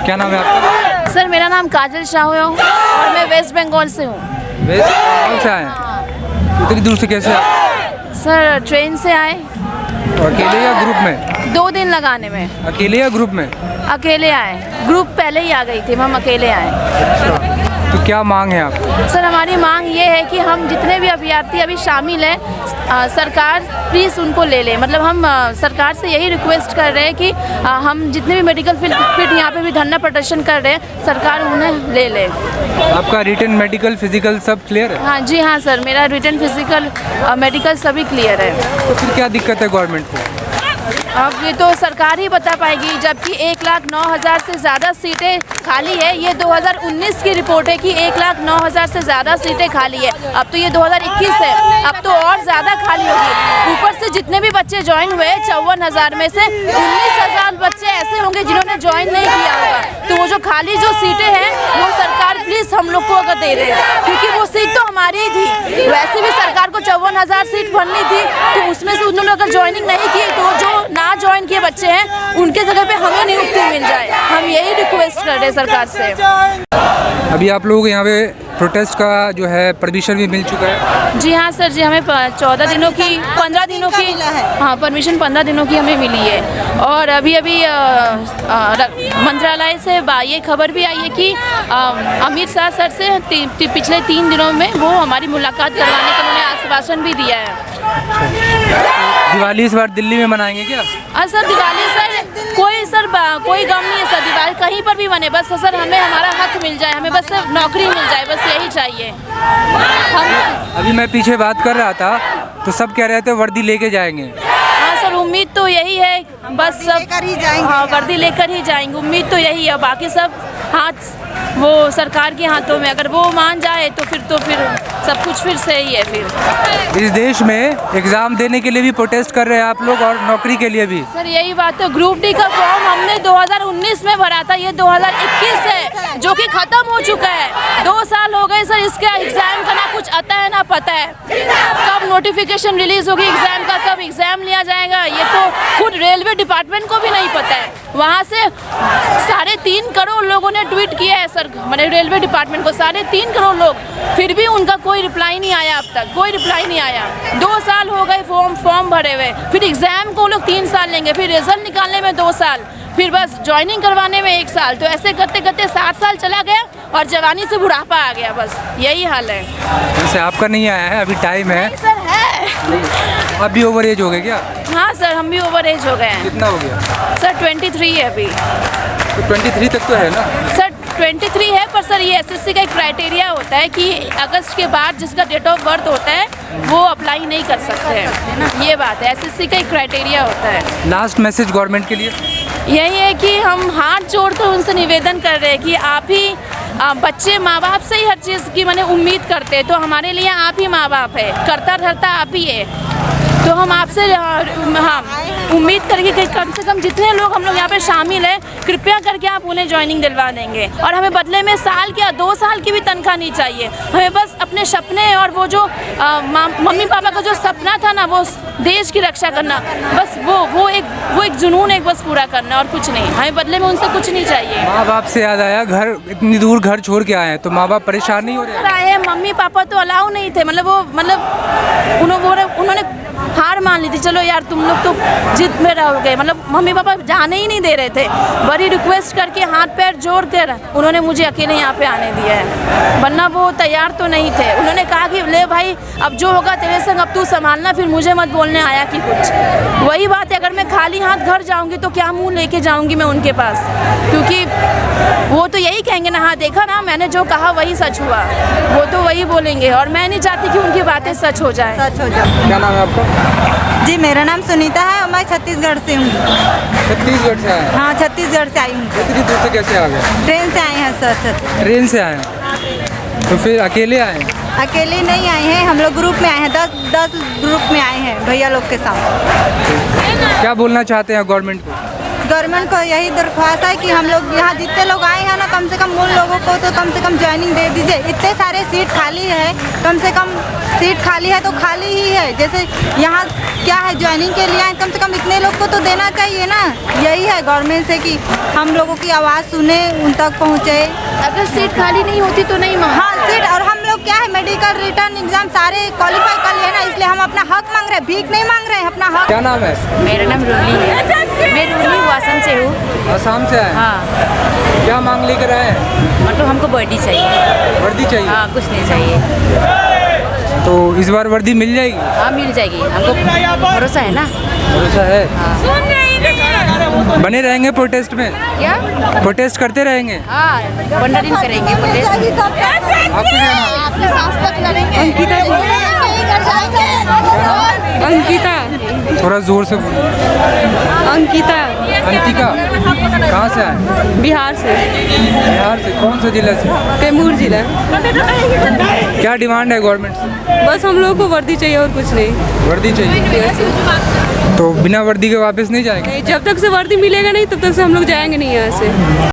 क्या नाम है आपका? सर मेरा नाम काजल शाह है और मैं वेस्ट बंगाल से हूँ। वेस्ट बंगाल से आए? इतनी दूर से कैसे आए? सर ट्रेन से आए। अकेले या ग्रुप में? 2 दिन लगाने में। अकेले या ग्रुप में? अकेले आए, ग्रुप पहले ही आ गई थी, हम अकेले आए। तो क्या मांग है आपकी? सर हमारी मांग ये है कि हम जितने भी अभ्यर्थी अभी शामिल हैं, सरकार प्लीज़ उनको ले ले। मतलब हम सरकार से यही रिक्वेस्ट कर रहे हैं कि हम जितने भी मेडिकल फील्ड यहाँ पे भी धरना प्रदर्शन कर रहे हैं, सरकार उन्हें ले ले। आपका रिटन मेडिकल फिजिकल सब क्लियर है? हाँ जी हाँ सर, मेरा रिटन फिजिकल मेडिकल सभी क्लियर है। तो फिर क्या दिक्कत है गवर्नमेंट को? अब ये तो सरकार ही बता पाएगी, जबकि 1,09,000 से ज़्यादा सीटें खाली है। ये 2019 की रिपोर्ट है कि 1,09,000 से ज़्यादा सीटें खाली है। अब तो ये 2021 है, अब तो और ज़्यादा खाली होगी। ऊपर से जितने भी बच्चे ज्वाइन हुए 54,000 में से 19,000 बच्चे ऐसे होंगे जिन्होंने ज्वाइन नहीं किया होगा। तो वो जो खाली जो सीटें हैं वो सरकार प्लीज़ हम लोग को अगर दे दे, क्योंकि वो सीट तो हमारी ही थी। वैसे भी सरकार को 54,000 सीट भरनी थी, तो उसमें से उन्होंने अगर ज्वाइनिंग नहीं की तो जो ना ज्वाइन किए बच्चे हैं उनके जगह पे हमें नियुक्ति मिल जाए। हम यही रिक्वेस्ट कर रहे हैं सरकार से। अभी आप लोग यहाँ पे प्रोटेस्ट का जो है परमिशन भी मिल चुका है? जी हाँ सर जी, हमें 14 दिनों की 15 दिनों की हाँ परमिशन 15 दिनों की हमें मिली है। और अभी मंत्रालय से ये खबर भी आई है कि अमित शाह सर से पिछले 3 दिनों में वो हमारी मुलाकात करवाने का उन्होंने आश्वासन भी दिया है। दिवाली इस बार दिल्ली में मनाएंगे क्या? सर दिवाली कोई गम नहीं है सर, दिवाली कहीं पर भी बने, बस सर हमें हमारा हक मिल जाए, हमें बस नौकरी मिल जाए, बस यही चाहिए। अभी मैं पीछे बात कर रहा था तो सब कह रहे थे वर्दी लेके जाएंगे। हाँ सर, उम्मीद तो यही है, बस सब हाँ वर्दी लेकर ही जाएंगे, उम्मीद तो यही है। बाकी सब हाथ वो सरकार के हाथों में, अगर वो मान जाए तो फिर सब कुछ फिर सही है। फिर इस देश में एग्ज़ाम देने के लिए भी प्रोटेस्ट कर रहे हैं आप लोग और नौकरी के लिए भी? सर यही बात है, ग्रुप डी का फॉर्म हमने 2019 में भरा था, ये 2021 है जो कि ख़त्म हो चुका है। 2 साल हो गए सर, इसका एग्ज़ाम का ना कुछ आता है ना पता है। कब नोटिफिकेशन रिलीज होगी एग्ज़ाम का, कब एग्ज़ाम लिया जाएगा, ये तो खुद रेलवे डिपार्टमेंट को भी नहीं पता है। वहाँ से 3.5 करोड़ लोगों ने ट्वीट किया है सर, मैंने रेलवे डिपार्टमेंट को 3.5 करोड़ लोग, फिर भी उनका कोई रिप्लाई नहीं आया, अब तक कोई रिप्लाई नहीं आया। 2 साल हो गए फॉर्म भरे हुए, फिर एग्ज़ाम को लोग 3 साल लेंगे, फिर रिजल्ट निकालने में 2 साल, फिर बस ज्वाइनिंग करवाने में 1 साल। तो ऐसे करते करते 7 साल चला गया और जवानी से बुढ़ापा आ गया, बस यही हाल है। वैसे आपका नहीं आया है, अभी टाइम है। सर है। आप भी ओवर एज हो गए क्या? हाँ सर, हम भी ओवर एज हो गए हैं। कितना हो गया? सर 23 है अभी। तो 23 तक तो है ना? सर 23 है, पर सर ये एसएससी का एक क्राइटेरिया होता है कि अगस्त के बाद जिसका डेट ऑफ बर्थ होता है वो अप्लाई नहीं कर सकते हैं, ये बात है, एसएससी का एक क्राइटेरिया होता है। लास्ट मैसेज गवर्नमेंट के लिए यही है कि हम हाथ जोड़कर उनसे निवेदन कर रहे हैं कि आप ही बच्चे माँ बाप से ही हर चीज़ की मैंने उम्मीद करते हैं, तो हमारे लिए आप ही माँ बाप है, करता धरता आप ही है। तो हम आपसे हाँ उम्मीद करके कि कम से कम जितने लोग हम लोग यहाँ पे शामिल हैं, कृपया करके आप उन्हें ज्वाइनिंग दिलवा देंगे। और हमें बदले में साल क्या 2 साल की भी तनख्वाह नहीं चाहिए, हमें बस अपने सपने और वो जो मम्मी पापा का जो सपना था ना, वो देश की रक्षा करना, बस वो एक जुनून एक बस पूरा करना और कुछ नहीं, हमें बदले में उनसे कुछ नहीं चाहिए। माँ बाप से याद आया, घर इतनी दूर घर छोड़ के आए हैं तो माँ बाप परेशान नहीं हो रहे? मम्मी पापा तो अलाउ नहीं थे, उन्होंने हार मान ली थी, चलो यार तुम लोग तो जिद में रह गए, मतलब मम्मी पापा जाने ही नहीं दे रहे थे। बड़ी रिक्वेस्ट करके हाथ पैर जोड़ कर उन्होंने मुझे अकेले यहाँ पे आने दिया है, वरना वो तैयार तो नहीं थे। उन्होंने कहा कि ले भाई अब जो होगा तेरे संग, अब तू संभालना, फिर मुझे मत बोलने आया कि कुछ। वही बात है, अगर मैं खाली हाथ घर जाऊँगी तो क्या मुँह लेके जाऊँगी मैं उनके पास, क्योंकि वो तो यही कहेंगे ना, हाँ देखा ना मैंने जो कहा वही सच हुआ, वो तो वही बोलेंगे, और मैं नहीं चाहती कि उनकी बातें सच हो जाए। क्या नाम है आपका? जी मेरा नाम सुनीता है और मैं छत्तीसगढ़ से हूँ। छत्तीसगढ़ से आए? हाँ छत्तीसगढ़ से आई हूँ। इतनी दूर से कैसे आ गए? ट्रेन से आए हैं सर। ट्रेन से आए हैं? तो फिर अकेले आए? अकेले नहीं आए हैं, हम लोग ग्रुप में आए हैं, 10 ग्रुप में आए हैं भैया लोग के साथ। क्या बोलना चाहते हैं गवर्नमेंट को? गवर्नमेंट को यही दरख्वास्त है कि हम लोग यहाँ जितने लोग आए हैं ना, कम से कम उन लोगों को तो कम से कम ज्वाइनिंग दे दीजिए। इतने सारे सीट खाली है, कम से कम सीट खाली है तो खाली ही है, जैसे यहाँ क्या है ज्वाइनिंग के लिए आए, कम से कम इतने लोग को तो देना चाहिए ना। यही है गवर्नमेंट से कि हम लोगों की आवाज़ सुने, उन तक पहुँचे। अगर सीट खाली नहीं होती तो नहीं मांग। हाँ सीट, और हम लोग क्या है मेडिकल रिटर्न एग्जाम सारे क्वालिफाई कर लिए ना, इसलिए हम अपना हक मांग रहे हैं, भीख नहीं मांग रहे हैं, अपना हक। क्या नाम है? मेरा नाम रोली है। मैं रोली हूँ, असम से हूँ। आसाम से आए? हाँ, क्या मांग लेकर आए? मतलब हमको वर्दी चाहिए। वर्दी चाहिए? हाँ, कुछ नहीं चाहिए। तो इस बार वर्दी मिल जाएगी? हाँ, मिल जाएगी, हमको भरोसा है ना। भरोसा है? बने रहेंगे प्रोटेस्ट में? क्या? प्रोटेस्ट करते रहेंगे? हाँ, 15 दिन करेंगे प्रोटेस्ट। आपको क्या नाम है? अपने सांस तक लड़ेंगे। अंकिता जी। अंकिता। थोड़ा जोर से बोलो। अंकिता। अंतिका, कहाँ से आए? बिहार से। बिहार से? कौन सा जिला से? कैमूर जिला। क्या डिमांड है गवर्नमेंट से? बस हम लोग को वर्दी चाहिए और कुछ नहीं। वर्दी चाहिए? तो बिना वर्दी के वापस नहीं जाएंगे? जब तक से वर्दी मिलेगा नहीं तब तक से हम लोग जाएंगे नहीं यहाँ से।